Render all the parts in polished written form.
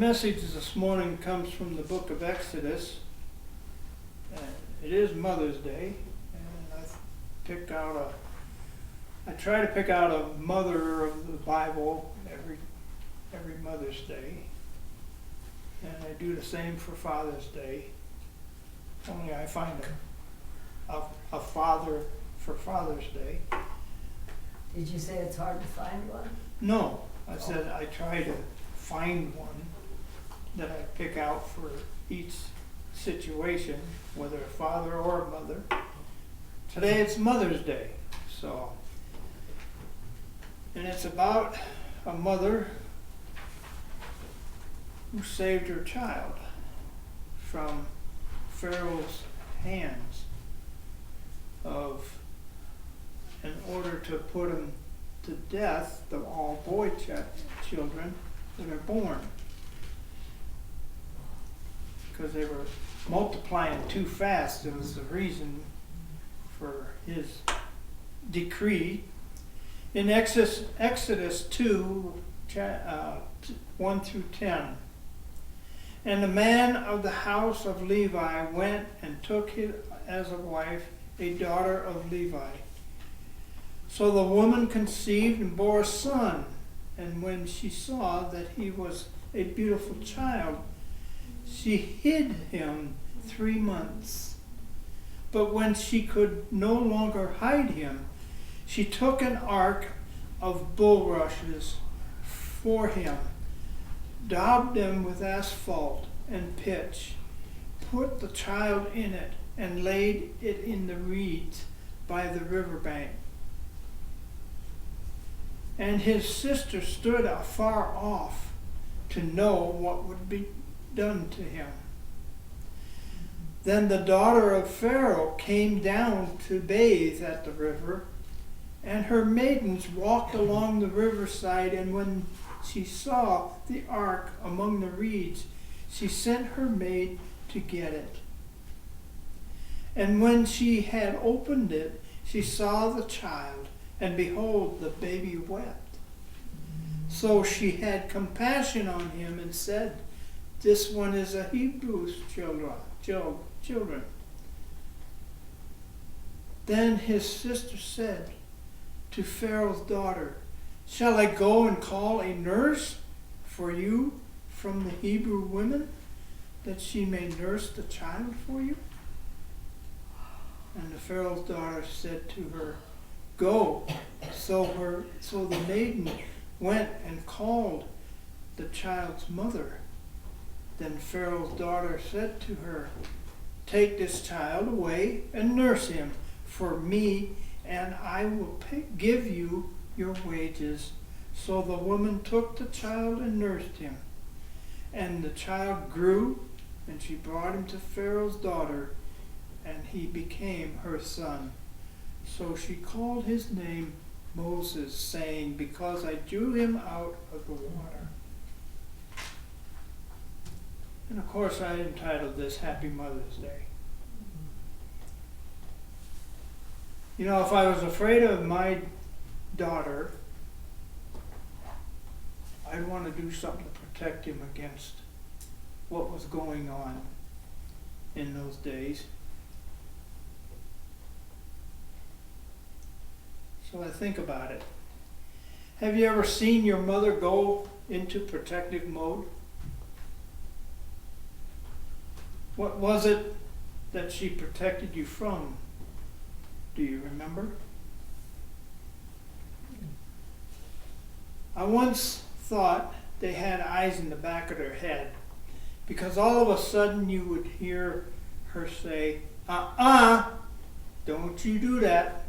message this morning comes from the book of Exodus. It is Mother's Day, and I try to pick out a mother of the Bible every Mother's Day, and I do the same for Father's Day. Only I find a father for Father's Day. Did you say it's hard to find one? No, I said I try to find one that I pick out for each situation, whether a father or a mother. Today it's Mother's Day, and it's about a mother who saved her child from Pharaoh's hands in order to put him to death, the all boy children that are born, because they were multiplying too fast. It was the reason for his decree. In Exodus 2, 1 through 10, and the man of the house of Levi went and took as a wife a daughter of Levi. So the woman conceived and bore a son, and when she saw that he was a beautiful child, she hid him 3 months. But when she could no longer hide him, she took an ark of bulrushes for him, daubed them with asphalt and pitch, put the child in it, and laid it in the reeds by the riverbank. And his sister stood afar off to know what would be done to him. Then the daughter of Pharaoh came down to bathe at the river, and her maidens walked along the riverside, and when she saw the ark among the reeds, she sent her maid to get it. And when she had opened it, she saw the child, and behold, the baby wept. So she had compassion on him and said, "This one is a Hebrew's children." Then his sister said to Pharaoh's daughter, "Shall I go and call a nurse for you from the Hebrew women, that she may nurse the child for you?" And the Pharaoh's daughter said to her, "Go." So the maiden went and called the child's mother. Then Pharaoh's daughter said to her, "Take this child away and nurse him for me, and I will give you your wages." So the woman took the child and nursed him. And the child grew, and she brought him to Pharaoh's daughter, and he became her son. So she called his name Moses, saying, "Because I drew him out of the water." And of course I entitled this Happy Mother's Day. You know, if I was afraid of my daughter, I'd want to do something to protect him against what was going on in those days. So I think about it. Have you ever seen your mother go into protective mode? What was it that she protected you from? Do you remember? I once thought they had eyes in the back of their head, because all of a sudden you would hear her say, "Don't you do that."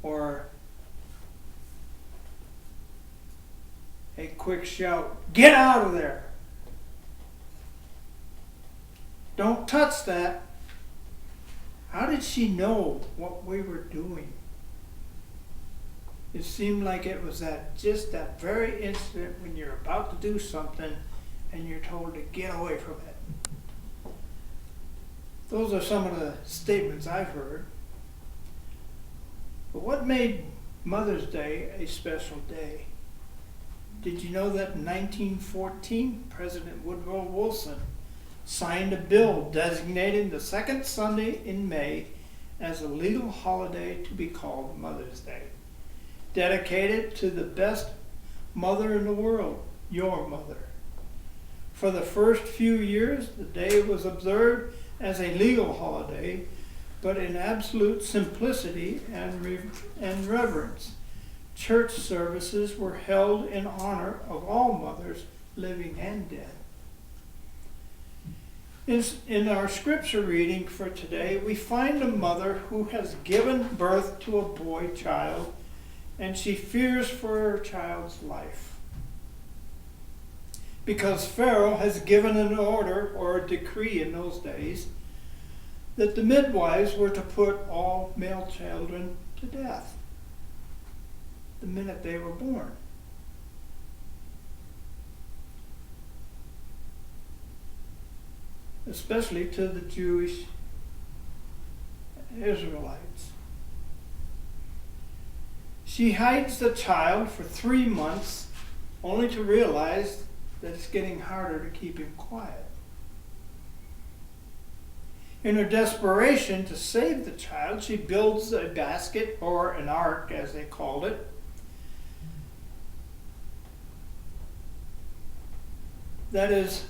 Or a quick shout, "Get out of there. Don't touch that." How did she know what we were doing? It seemed like it was just that very instant when you're about to do something and you're told to get away from it. Those are some of the statements I've heard. But what made Mother's Day a special day? Did you know that in 1914, President Woodrow Wilson signed a bill designating the second Sunday in May as a legal holiday to be called Mother's Day, dedicated to the best mother in the world, your mother. For the first few years, the day was observed as a legal holiday, but in absolute simplicity and reverence. Church services were held in honor of all mothers, living and dead. In our scripture reading for today, we find a mother who has given birth to a boy child, and she fears for her child's life. Because Pharaoh has given an order or a decree in those days that the midwives were to put all male children to death the minute they were born. Especially to the Jewish Israelites. She hides the child for 3 months, only to realize that it's getting harder to keep him quiet. In her desperation to save the child, she builds a basket, or an ark as they called it, that is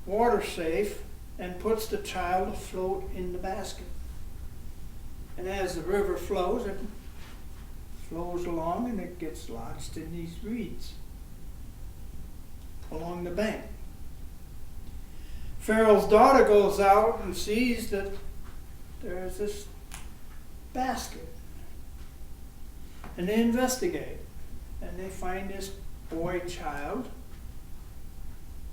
water safe, and puts the child afloat in the basket. And as the river flows, it flows along and it gets lodged in these reeds along the bank. Pharaoh's daughter goes out and sees that there's this basket. And they investigate. And they find this boy child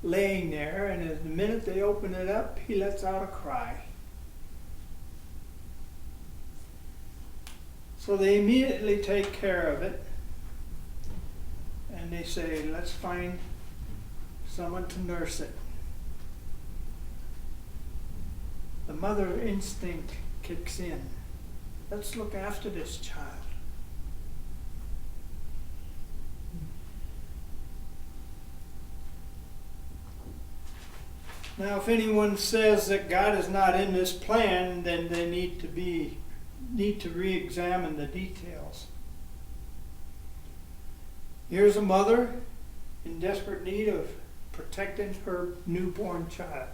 laying there, and the minute they open it up, he lets out a cry. So they immediately take care of it, and they say, let's find someone to nurse it. The mother instinct kicks in. Let's look after this child. Now, if anyone says that God is not in this plan, then they need to re-examine the details. Here's a mother in desperate need of protecting her newborn child.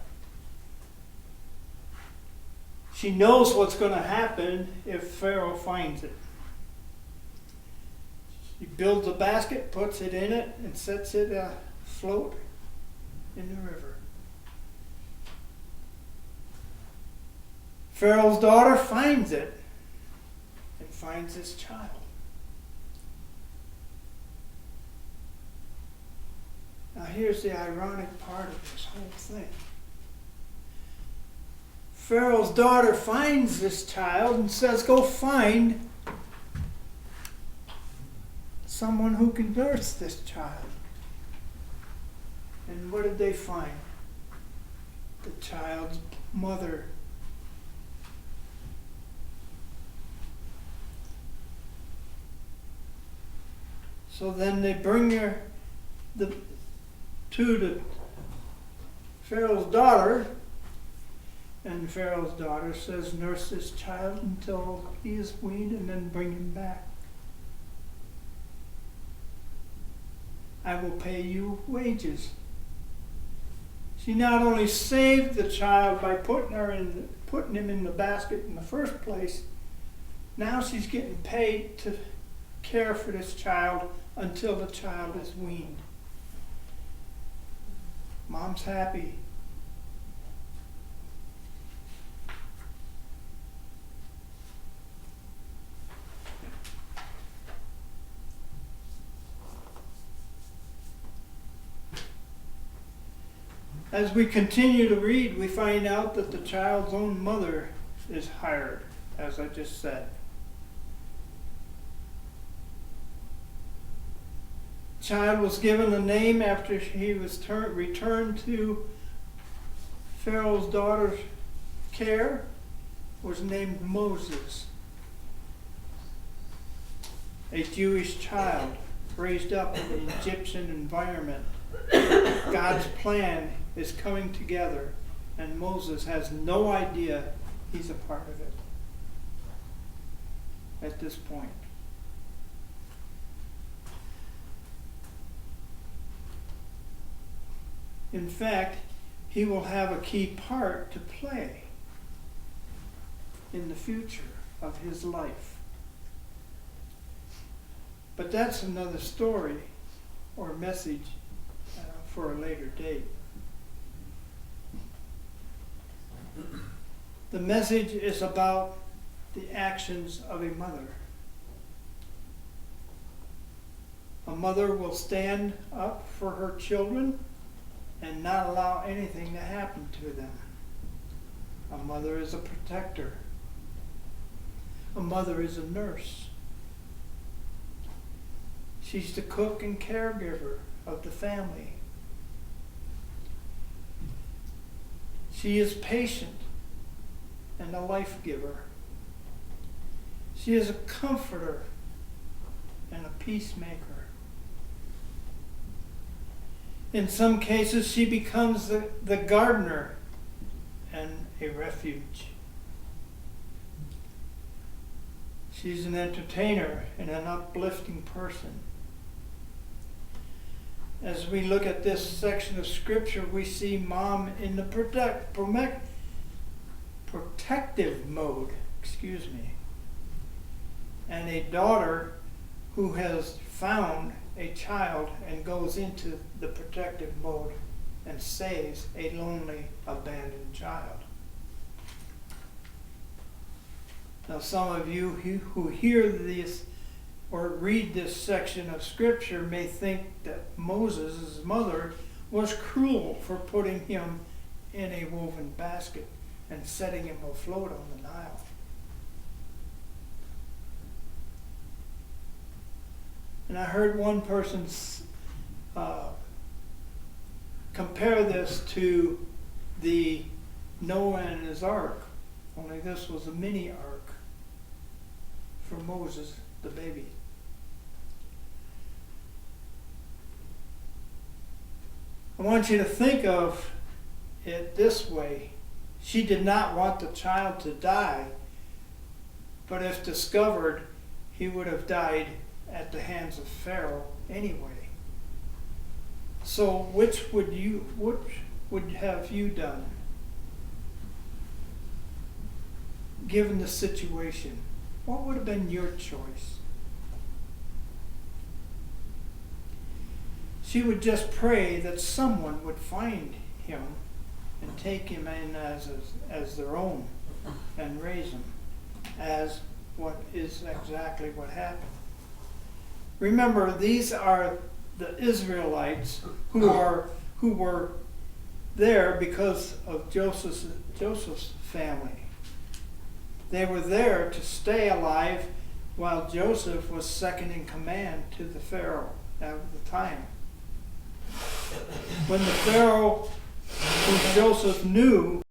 She knows what's going to happen if Pharaoh finds it. She builds a basket, puts it in it, and sets it afloat in the river. Pharaoh's daughter finds it and finds his child. Now here's the ironic part of this whole thing. Pharaoh's daughter finds this child and says, go find someone who can nurse this child. And what did they find? The child's mother. So then they bring her to Pharaoh's daughter, and Pharaoh's daughter says, nurse this child until he is weaned and then bring him back. I will pay you wages. She not only saved the child by putting him in the basket in the first place, now she's getting paid to care for this child until the child is weaned. Mom's happy. As we continue to read, we find out that the child's own mother is hired, as I just said. Child was given a name after he was returned to Pharaoh's daughter's care, was named Moses, a Jewish child. raised up in the Egyptian environment. God's plan is coming together, and Moses has no idea he's a part of it at this point. In fact, he will have a key part to play in the future of his life. But that's another story or message for a later date. The message is about the actions of a mother. A mother will stand up for her children and not allow anything to happen to them. A mother is a protector. A mother is a nurse. She's the cook and caregiver of the family. She is patient and a life giver. She is a comforter and a peacemaker. In some cases, she becomes the gardener and a refuge. She's an entertainer and an uplifting person. As we look at this section of scripture, we see mom in the protective mode, and a daughter who has found a child and goes into the protective mode and saves a lonely, abandoned child. Now, some of you who hear this or read this section of scripture may think that Moses, his mother, was cruel for putting him in a woven basket and setting him afloat on the Nile. And I heard one person compare this to the Noah and his ark, only this was a mini ark for Moses, the baby. I want you to think of it this way. She did not want the child to die, but if discovered, he would have died at the hands of Pharaoh anyway. So which would have you done, given the situation? What would have been your choice? She would just pray that someone would find him and take him in as their own and raise him, as what is exactly what happened. Remember, these are the Israelites who were there because of Joseph's family. They were there to stay alive while Joseph was second in command to the Pharaoh at the time. When the Pharaoh, who Joseph knew,